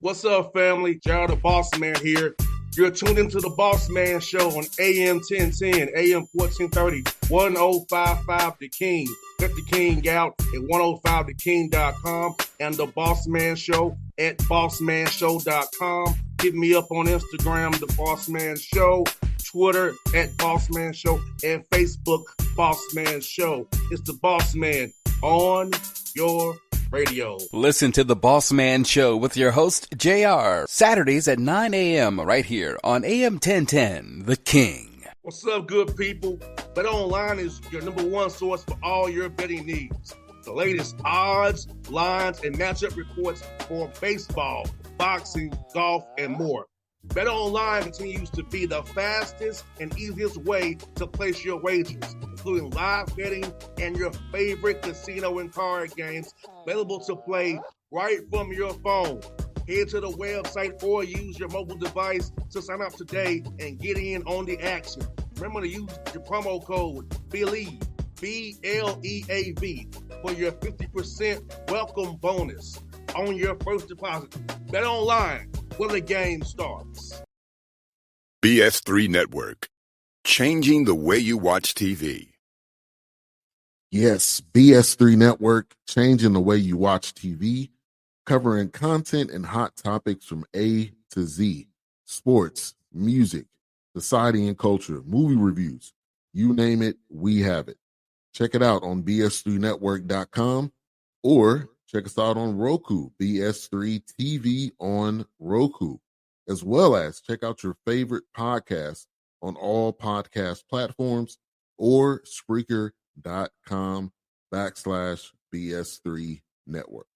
What's up, family? Gerald the Bossman here. You're tuned into the Bossman Show on AM 1010, AM 1430, 1055 The King. Let the King out at 105theking.com and the Bossman Show at bossmanshow.com. Hit me up on Instagram, The Bossman Show, Twitter at Bossman Show, and Facebook, Bossman Show. It's the Bossman on your radio. Listen to the Bossman Show with your host, JR, Saturdays at 9 a.m. right here on AM 1010, The King. What's up, good people? BetOnline is your number one source for all your betting needs. The latest odds, lines, and matchup reports for baseball, boxing, golf, and more. BetOnline continues to be the fastest and easiest way to place your wagers, including live betting and your favorite casino and card games available to play right from your phone. Head to the website or use your mobile device to sign up today and get in on the action. Remember to use your promo code BELIEVE, B-L-E-A-V, for your 50% welcome bonus on your first deposit. BetOnline, where the game starts. BS3 Network, changing the way you watch TV. Yes, BS3 Network, changing the way you watch TV, covering content and hot topics from A to Z, sports, music, society and culture, movie reviews, you name it, we have it. Check it out on bs3network.com or check us out on Roku, BS3 TV on Roku, as well as check out your favorite podcast on all podcast platforms or Spreaker.com/BS3 Network.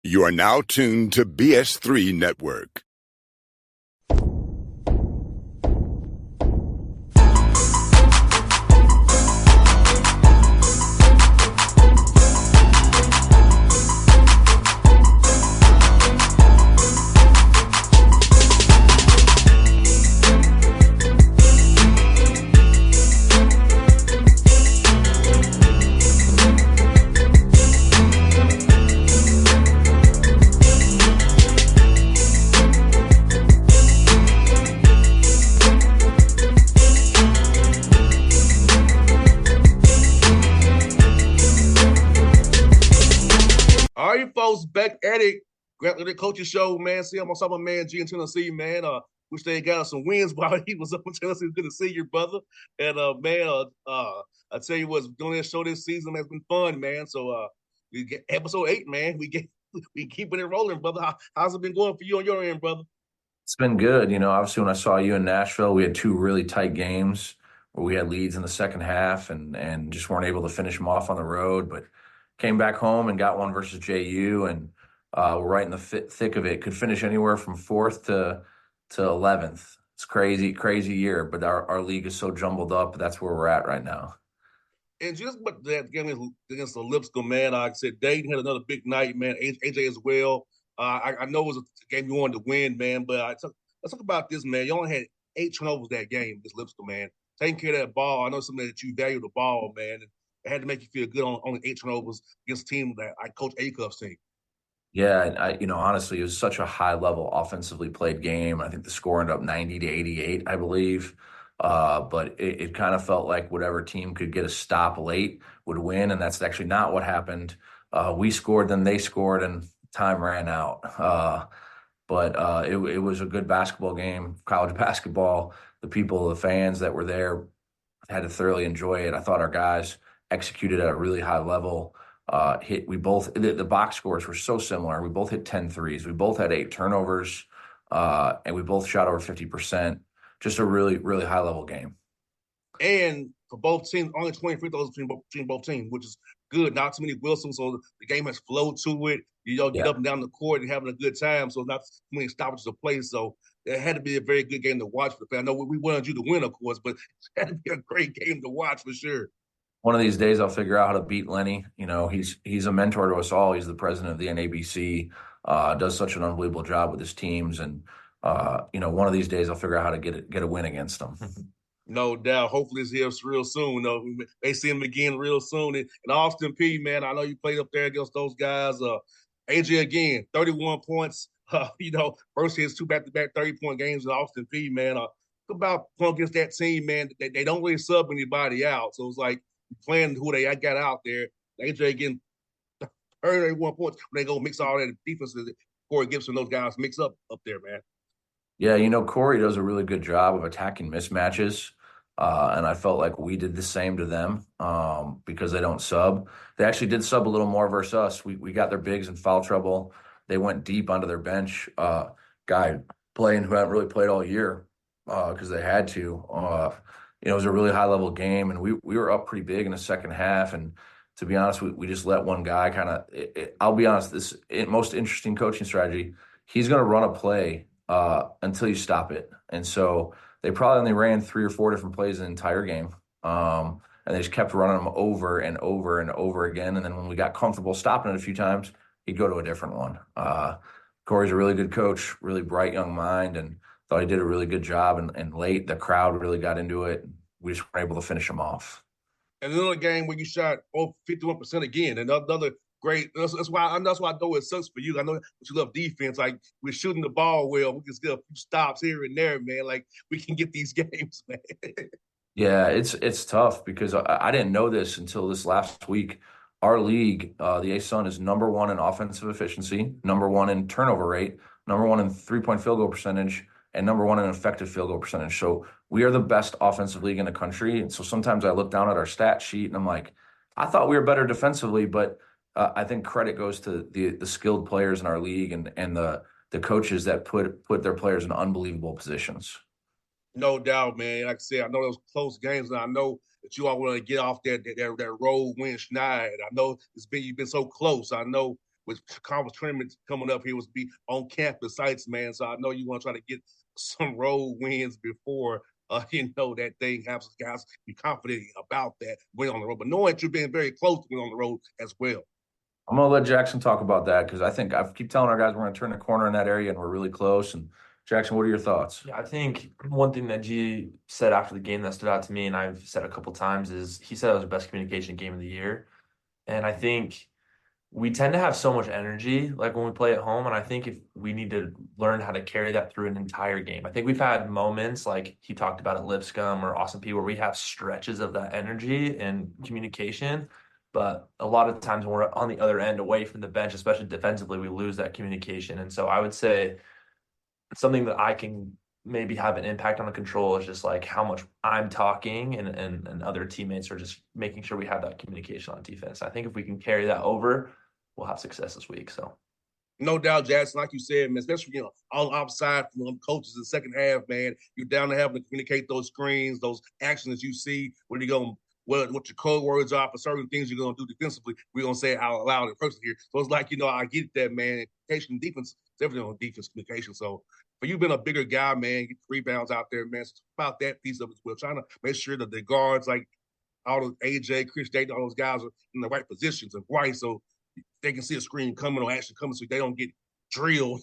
You are now tuned to BS3 Network. Back at it, the coaching show, man. See, I'm on top of man G in Tennessee, man. Wish they got us some wins while he was up in Tennessee. Good to see you, brother. And man, I tell you what's doing this show this season has been fun, man. So we get episode 8, man. We keeping it rolling, brother. How's it been going for you on your end, brother? It's been good. Obviously when I saw you in Nashville, we had 2 really tight games where we had leads in the second half and just weren't able to finish them off on the road, but came back home and got one versus JU, and we're right in the thick of it. Could finish anywhere from 4th to 11th. It's crazy year, but our league is so jumbled up. That's where we're at right now. And just about that game against the Lipscomb, man, like I said, Dayton had another big night, man. AJ as well. I know it was a game you wanted to win, man, but let's talk about this, man. You only had 8 turnovers that game against Lipscomb, man. Taking care of that ball. I know something that you value the ball, man. And it had to make you feel good on only 8 turnovers against a team that I coach Acuff's team. Yeah, and honestly, it was such a high-level offensively played game. I think the score ended up 90-88, I believe. But it kind of felt like whatever team could get a stop late would win, and that's actually not what happened. We scored, then they scored, and time ran out. But it was a good basketball game, college basketball. The people, the fans that were there had to thoroughly enjoy it. I thought our guys executed at a really high level. The box scores were so similar. We both hit 10 threes. We both had 8 turnovers, and we both shot over 50%. Just a really, really high level game. And for both teams, only 20 free throws between both teams, which is good. Not too many Wilsons, so the game has flowed to it. Get up and down the court and having a good time, so not too many stoppages to play. So it had to be a very good game to watch for the fans. I know we wanted you to win, of course, but it had to be a great game to watch for sure. One of these days I'll figure out how to beat Lenny. He's a mentor to us all. He's the president of the NABC, does such an unbelievable job with his teams. And, one of these days I'll figure out how to get a win against him. No doubt. Hopefully it's here real soon. We may see him again real soon. And Austin P, man, I know you played up there against those guys. AJ again, 31 points, First his 2 back-to-back 30-point games in Austin P, man. About playing against that team, man. They don't really sub anybody out. So it's like playing who they got out there. AJ getting 31 points when they go mix all that defenses. Corey Gibson, those guys mix up there, man. Yeah, Corey does a really good job of attacking mismatches. And I felt like we did the same to them because they don't sub. They actually did sub a little more versus us. We got their bigs in foul trouble. They went deep onto their bench. Guy playing who hadn't really played all year because they had to. It was a really high-level game, and we were up pretty big in the second half. And to be honest, we just let one guy kind of – I'll be honest, this most interesting coaching strategy, he's going to run a play until you stop it. And so they probably only ran 3 or 4 different plays the entire game. And they just kept running them over and over and over again. And then when we got comfortable stopping it a few times, he'd go to a different one. Corey's a really good coach, really bright young mind, and thought he did a really good job. And late, the crowd really got into it. We just were able to finish him off. And another game where you shot 51% again. Another great. That's why I know it sucks for you. I know you love defense. Like, we're shooting the ball well. We can get a few stops here and there, man. Like, we can get these games, man. Yeah, it's tough because I didn't know this until this last week. Our league, the A-Sun, is number 1 in offensive efficiency, number 1 in turnover rate, number 1 in three-point field goal percentage, and number 1 in effective field goal percentage. So we are the best offensive league in the country. And so sometimes I look down at our stat sheet and I'm like, I thought we were better defensively, but I think credit goes to the skilled players in our league and the coaches that put their players in unbelievable positions. No doubt, man. Like I said, I know those close games, and I know that you all want to get off that road win schneid. I know you've been so close. I know with conference tournaments coming up here was be on campus sites, man. So I know you want to try to get some road wins before that thing happens. Guys, be confident about that win on the road, but knowing that you're being very close to win on the road as well. I'm gonna let Jackson talk about that because I think I keep telling our guys we're gonna turn the corner in that area and we're really close. And Jackson, what are your thoughts? Yeah, I think one thing that G said after the game that stood out to me, and I've said a couple times, is he said it was the best communication game of the year. And I think we tend to have so much energy like when we play at home, and I think if we need to learn how to carry that through an entire game. I think we've had moments like he talked about at Lipscomb or Austin P where we have stretches of that energy and communication, but a lot of times when we're on the other end away from the bench, especially defensively, we lose that communication. And so I would say something that I can maybe have an impact on the control is just like how much I'm talking and other teammates are just making sure we have that communication on defense. I think if we can carry that over, we'll have success this week. So no doubt, Jackson, like you said, man, especially, all outside from them coaches in the second half, man, you're down to having to communicate those screens, those actions you see, what your code words are for certain things you're going to do defensively. We're going to say it out loud in person here. So it's like, I get that, man. Communication, defense, definitely on defense communication. So for you being a bigger guy, man, get rebounds out there, man, it's about that piece of it as well. Trying to make sure that the guards, like all those AJ, Chris Dayton, all those guys are in the right positions and right, so they can see a screen coming or action coming so they don't get drilled,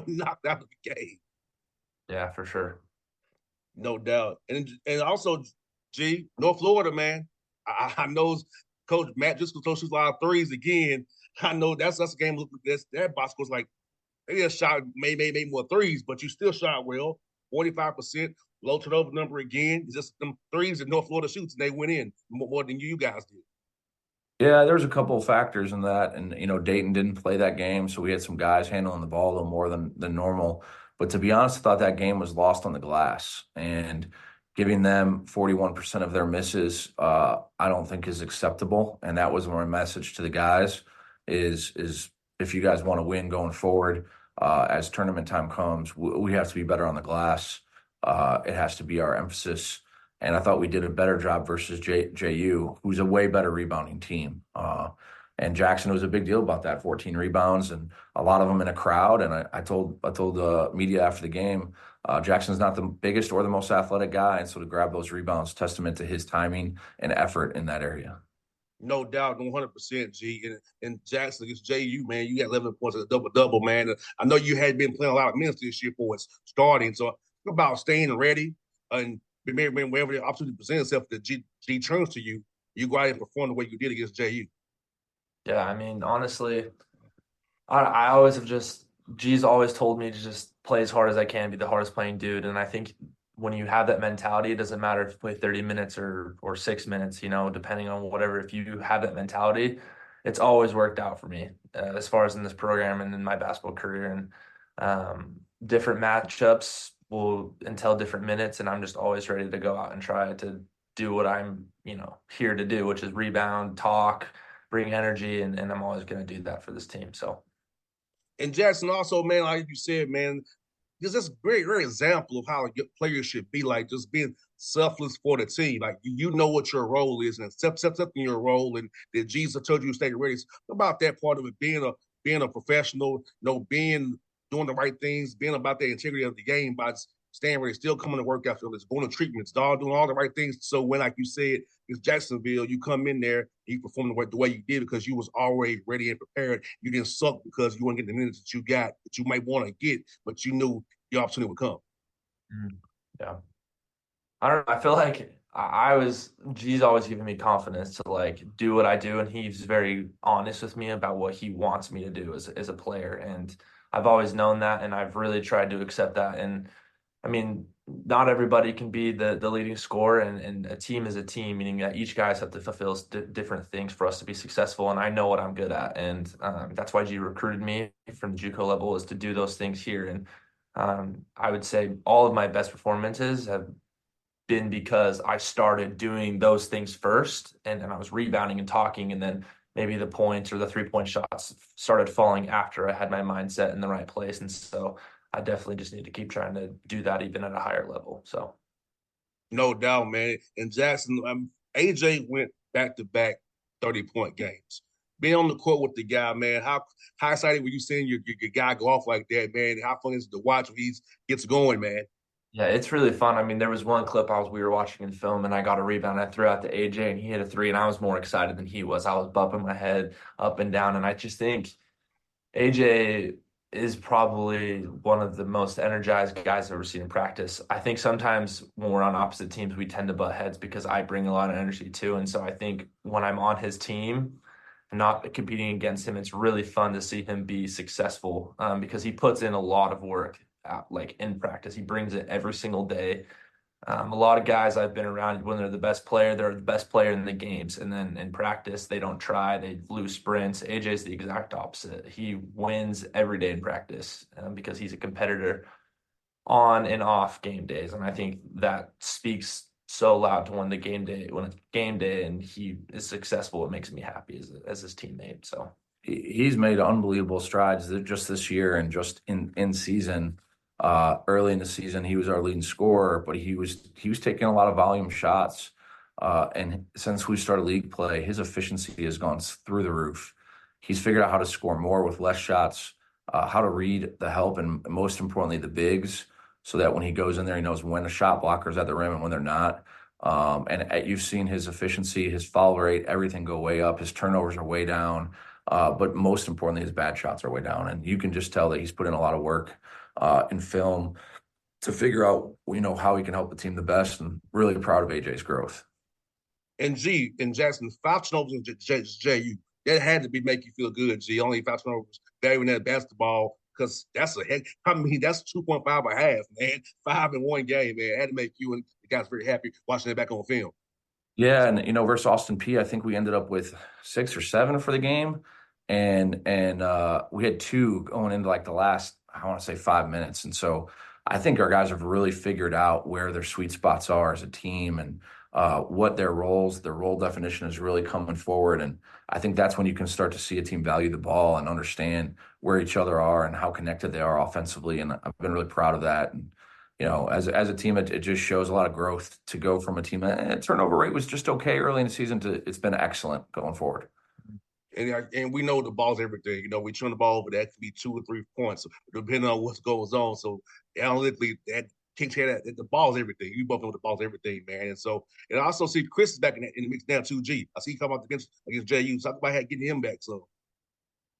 knocked out of the game. Yeah, for sure. No doubt. And also, G, North Florida, man, I know Coach Matt just shoots a lot of threes again. I know that's a game. That box was like, they just shot maybe more threes, but you still shot well, 45%, low turnover number again. It's just them threes that North Florida shoots, and they went in more than you guys did. Yeah, there's a couple of factors in that. And, Dayton didn't play that game, so we had some guys handling the ball a little more than normal. But to be honest, I thought that game was lost on the glass. And giving them 41% of their misses, I don't think is acceptable. And that was my message to the guys is if you guys want to win going forward, as tournament time comes, we have to be better on the glass. It has to be our emphasis. And I thought we did a better job versus JU, who's a way better rebounding team. And Jackson was a big deal about that, 14 rebounds and a lot of them in a crowd. And I told the media after the game, Jackson's not the biggest or the most athletic guy. And so to grab those rebounds, testament to his timing and effort in that area. No doubt, 100%, G. And Jackson against JU, man, you got 11 points at a double-double, man. And I know you had been playing a lot of minutes this year for its starting. So think about staying ready and whenever the opportunity presents itself that G turns to you, you go out and perform the way you did against JU. Yeah, I mean, honestly, I always have just G's always told me to just play as hard as I can, be the hardest playing dude. And I think when you have that mentality, it doesn't matter if you play 30 minutes or 6 minutes, depending on whatever. If you have that mentality, it's always worked out for me as far as in this program and in my basketball career. And different matchups will entail different minutes, and I'm just always ready to go out and try to do what I'm, here to do, which is rebound, talk, bring energy, and I'm always going to do that for this team. So. And Jackson also, man, like you said, man, just a great, great example of how a good player should be, like just being selfless for the team. Like you know what your role is and accepting your role. And that Jesus told you to stay ready. It's about that part of it, being a professional, being doing the right things, being about the integrity of the game by staying ready, still coming to work after this, going to treatments, dog, doing all the right things. So when, like you said, it's Jacksonville, you come in there and you perform the way you did because you was already ready and prepared. You didn't suck because you weren't getting the minutes that you got that you might want to get, but you knew your opportunity would come. Yeah. I don't know. I feel like G's always giving me confidence to like do what I do. And he's very honest with me about what he wants me to do as a player. And I've always known that. And I've really tried to accept that. And I mean, not everybody can be the leading scorer, and a team is a team, meaning that each guys have to fulfill different things for us to be successful. And I know what I'm good at. And that's why G recruited me from the JUCO level, is to do those things here. And I would say all of my best performances have been because I started doing those things first, and I was rebounding and talking, and then maybe the points or the 3-point shots started falling after I had my mindset in the right place. And so I definitely just need to keep trying to do that even at a higher level. So no doubt, man. And Jackson, AJ went back-to-back 30-point games. Being on the court with the guy, man, how excited were you seeing your guy go off like that, man? How fun is it to watch when he gets going, man? yeah, it's really fun. I mean, there was one clip we were watching in film, and I got a rebound. I threw out to AJ, and he hit a three, and I was more excited than he was. I was bumping my head up and down, and I just think AJ is probably one of the most energized guys I've ever seen in practice. I think sometimes when we're on opposite teams, we tend to butt heads because I bring a lot of energy too. And so I think when I'm on his team, not competing against him, it's really fun to see him be successful because he puts in a lot of work like in practice. He brings it every single day. A lot of guys I've been around, when they're the best player, they're the best player in the games. And then in practice, they don't try, they lose sprints. AJ's the exact opposite. He wins every day in practice because he's a competitor on and off game days. And I think that speaks so loud to when it's game day and he is successful. It makes me happy as his teammate. So He's made unbelievable strides just this year and just in season. Early in the season, he was our leading scorer, but he was taking a lot of volume shots. And since we started league play, his efficiency has gone through the roof. He's figured out how to score more with less shots, how to read the help, and most importantly, the bigs, so that when he goes in there, he knows when a shot blocker's at the rim and when they're not. And you've seen his efficiency, his foul rate, everything go way up. His turnovers are way down. But most importantly, his bad shots are way down. And you can just tell that he's put in a lot of work in film to figure out, how he can help the team the best, and really proud of AJ's growth. And Jackson, 5 turnovers in JU, that had to make you feel good, G. Only 5 turnovers, better than that basketball, because that's that's 2.5 a half, man. 5 in one game, man. It had to make you and the guys very happy watching it back on film. Yeah, and versus Austin P, I think we ended up with 6 or 7 for the game, and we had 2 going into like the last, I want to say 5 minutes, and so I think our guys have really figured out where their sweet spots are as a team and what their role definition is really coming forward, and I think that's when you can start to see a team value the ball and understand where each other are and how connected they are offensively, and I've been really proud of that. And as a team, it just shows a lot of growth to go from a team that turnover rate was just okay early in the season to it's been excellent going forward. And we know the ball's everything. We turn the ball over, that could be 2 or 3 points, depending on what goes on. So analytically, that takes care of that. The ball's everything. You both know the ball's everything, man. And so, and I also see Chris is back in the mix now too. G, I see he come out against JU. Talk about getting him back. So.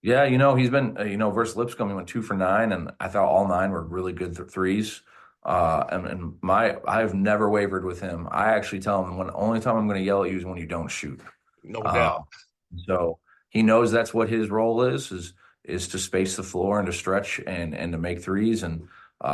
Yeah, he's been, versus Lipscomb, he went 2 for 9, and I thought all 9 were really good threes. And I've never wavered with him. I actually tell him only time I'm going to yell at you is when you don't shoot. No doubt. So he knows that's what his role is is to space the floor and to stretch and to make threes. And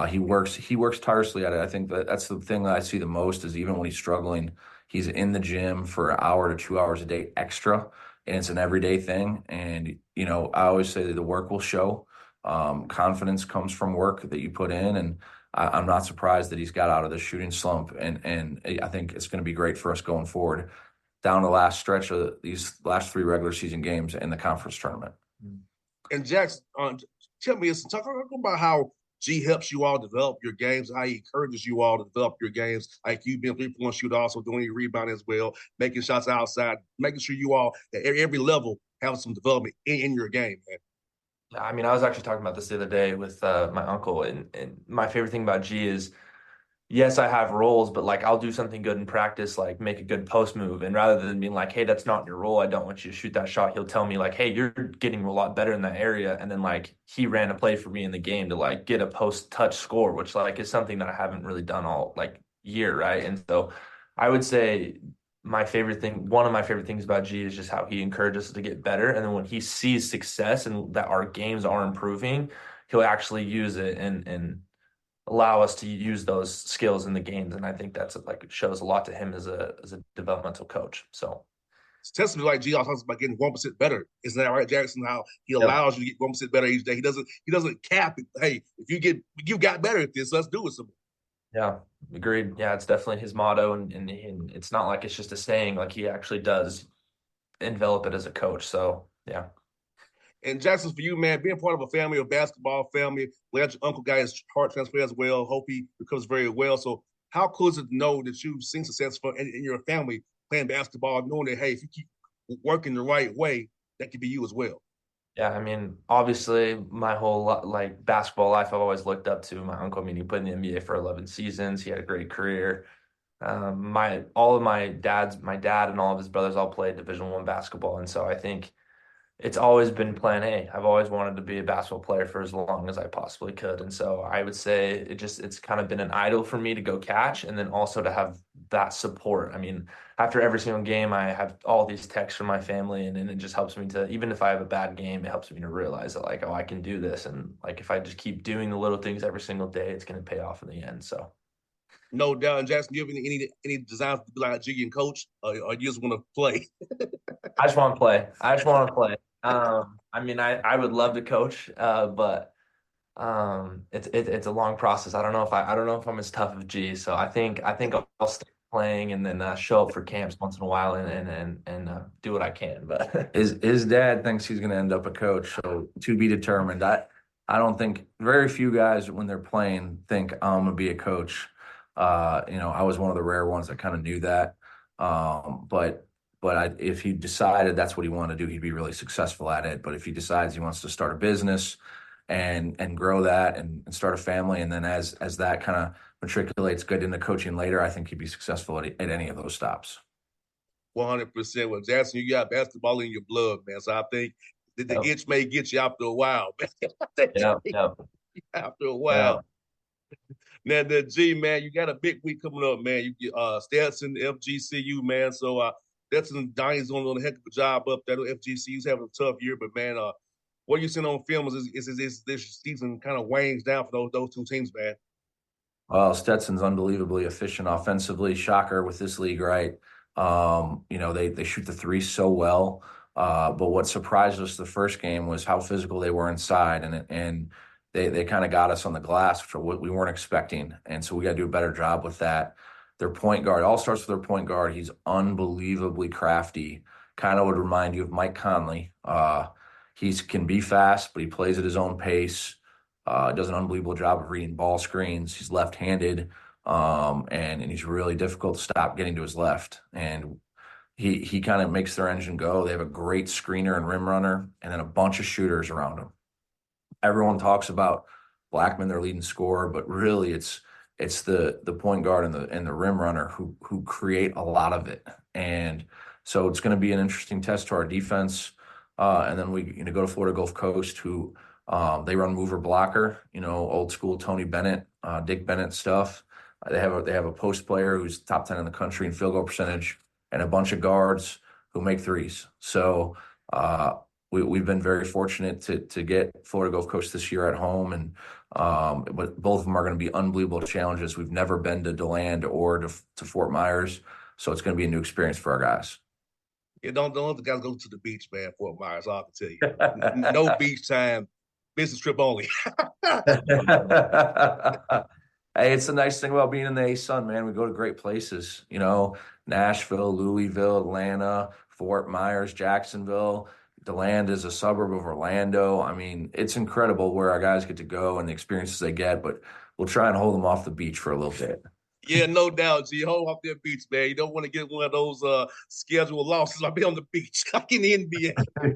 he works tirelessly at it. I think that's the thing that I see the most is even when he's struggling, he's in the gym for an hour to 2 hours a day extra, and it's an everyday thing. And I always say that the work will show. Confidence comes from work that you put in, and I'm not surprised that he's got out of the shooting slump. And I think it's going to be great for us going forward down the last stretch of these last 3 regular season games in the conference tournament. And Jackson, tell me, talk about how G helps you all develop your games, how he encourages you all to develop your games. Like you've been 3-point shooter, also doing your rebound as well, making shots outside, making sure you all at every level have some development in your game, man. I mean, I was actually talking about this the other day with my uncle, and my favorite thing about G is, yes, I have roles, but like I'll do something good in practice, like make a good post move. And rather than being like, hey, that's not your role, I don't want you to shoot that shot, he'll tell me like, hey, you're getting a lot better in that area. And then like he ran a play for me in the game to like get a post touch score, which like is something that I haven't really done all like year, right? And so I would say one of my favorite things about G is just how he encourages us to get better. And then when he sees success and that our games are improving, he'll actually use it and allow us to use those skills in the games. And I think that's like, it shows a lot to him as a developmental coach. So it's testament like G talks about getting 1% better. Isn't that right, Jackson? How he allows you to get 1% better each day. He doesn't cap it. Hey, if you got better at this, let's do it some more. Yeah, agreed. Yeah, it's definitely his motto, and it's not like it's just a saying, like he actually does envelop it as a coach. So yeah. And Jackson, for you, man, being part of a family, a basketball family, glad your uncle got his heart transplant as well. Hope he recovers very well. So how cool is it to know that you've seen success in your family playing basketball, knowing that, hey, if you keep working the right way, that could be you as well? Yeah, I mean, obviously, my whole like basketball life, I've always looked up to my uncle. I mean, he played in the NBA for 11 seasons. He had a great career. My dad and all of his brothers all played Division I basketball, and so I think it's always been plan A. I've always wanted to be a basketball player for as long as I possibly could. And so I would say it's kind of been an idol for me to go catch and then also to have that support. I mean, after every single game, I have all these texts from my family, and it just helps me to, even if I have a bad game, it helps me to realize that like, oh, I can do this. And like, if I just keep doing the little things every single day, it's going to pay off in the end. So. No doubt. And Jackson, do you have any desires to be like a Jiggy and coach, or you just want to play? I just want to play. I mean, I would love to coach, but it's a long process. I don't know if I'm as tough as G. So I think I'll stay playing and then show up for camps once in a while and do what I can. But his dad thinks he's going to end up a coach, so to be determined. I don't think very few guys when they're playing think I'm going to be a coach. I was one of the rare ones that kind of knew that. But if he decided that's what he wanted to do, he'd be really successful at it. But if he decides he wants to start a business and grow that and start a family, and then as that kind of matriculates good into coaching later, I think he'd be successful at any of those stops. 100%. Well, Jackson, you got basketball in your blood, man. So I think the itch may get you after a while, man. Yeah. After a while. Now, the G, man, you got a big week coming up, man. You get Stetson, FGCU, man. So Stetson and Donnie's doing a heck of a job up there. FGCU's having a tough year, but man, what you seeing on film is this season kind of wanes down for those two teams, man. Well, Stetson's unbelievably efficient offensively. Shocker with this league, right? They shoot the three so well. But what surprised us the first game was how physical they were inside, and they kind of got us on the glass for what we weren't expecting. And so we got to do a better job with that. Their point guard, all starts with their point guard. He's unbelievably crafty. Kind of would remind you of Mike Conley. He can be fast, but he plays at his own pace. Does an unbelievable job of reading ball screens. He's left-handed, and he's really difficult to stop getting to his left. And he kind of makes their engine go. They have a great screener and rim runner, and then a bunch of shooters around him. Everyone talks about Blackman, their leading scorer, but really it's the point guard and the rim runner who create a lot of it. And so it's going to be an interesting test to our defense. And then we go to Florida Gulf Coast, who they run mover blocker, old school Tony Bennett, Dick Bennett stuff. They have a post player who's top 10 in the country in field goal percentage, and a bunch of guards who make threes. So we've been very fortunate to get Florida Gulf Coast this year at home, and but both of them are going to be unbelievable challenges. We've never been to DeLand or to Fort Myers, so it's going to be a new experience for our guys. Yeah, don't let the guys go to the beach, man. Fort Myers, I can tell you, no beach time, business trip only. Hey, it's the nice thing about being in the A-Sun, man. We go to great places, Nashville, Louisville, Atlanta, Fort Myers, Jacksonville. DeLand is a suburb of Orlando. I mean, it's incredible where our guys get to go and the experiences they get, but we'll try and hold them off the beach for a little bit. Yeah, no doubt. G, hold off that beach, man. You don't want to get one of those scheduled losses. I'll be on the beach, like in the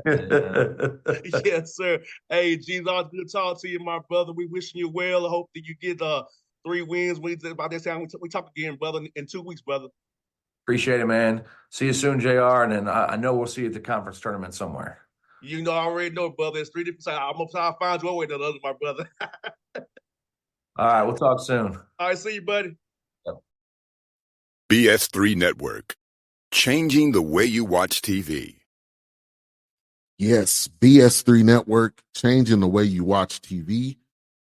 NBA. Yes, sir. Hey, G, it's always good to talk to you, my brother. We wishing you well. I hope that you get 3 wins. By this time, we talk again, brother, in 2 weeks, brother. Appreciate it, man. See you soon, JR. And then I know we'll see you at the conference tournament somewhere. I already know, brother. It's 3 different sides. I'm going to try to find your way to the other, my brother. All right, we'll talk soon. All right, see you, buddy. BS3 Network, changing the way you watch TV. Yes, BS3 Network, changing the way you watch TV,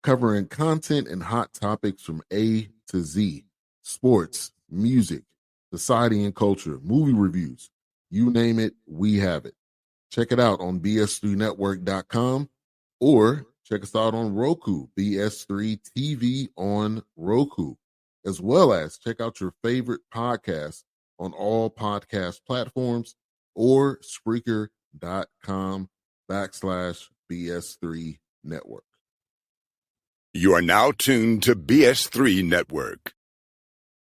covering content and hot topics from A to Z, sports, music, society and culture, movie reviews, you name it, we have it. Check it out on bs3network.com or check us out on Roku, BS3 TV on Roku, as well as check out your favorite podcast on all podcast platforms or Spreaker.com/BS3 Network. You are now tuned to BS3 Network.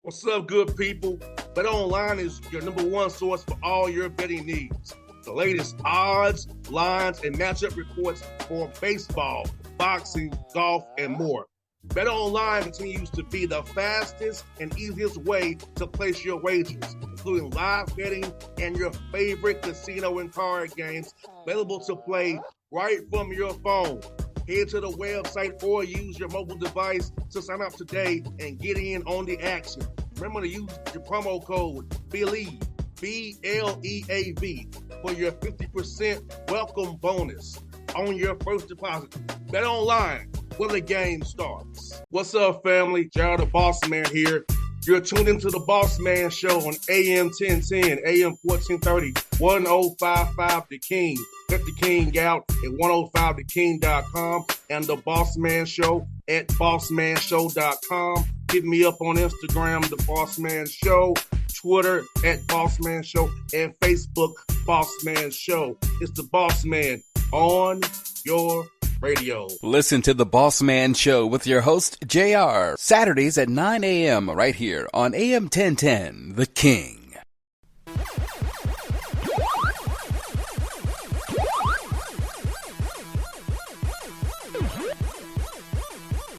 What's up, good people? Bet Online is your #1 source for all your betting needs. The latest odds, lines, and matchup reports for baseball, boxing, golf, and more. Bet Online continues to be the fastest and easiest way to place your wagers, including live betting and your favorite casino and card games available to play right from your phone. Head to the website or use your mobile device to sign up today and get in on the action. Remember to use your promo code BELIEVE, BLEAV, for your 50% welcome bonus on your first deposit. Bet Online, where the game starts. What's up, family? Jared the Bossman here. You're tuned into the Bossman Show on AM 1010, AM 1430, 1055 The King. Check The King out at 105theking.com and the Bossman Show at bossmanshow.com. Hit me up on Instagram, The Bossman Show, Twitter at Bossman Show, and Facebook, Bossman Show. It's the Bossman on your radio. Listen to The Bossman Show with your host, JR, Saturdays at 9 a.m. right here on AM 1010, The King.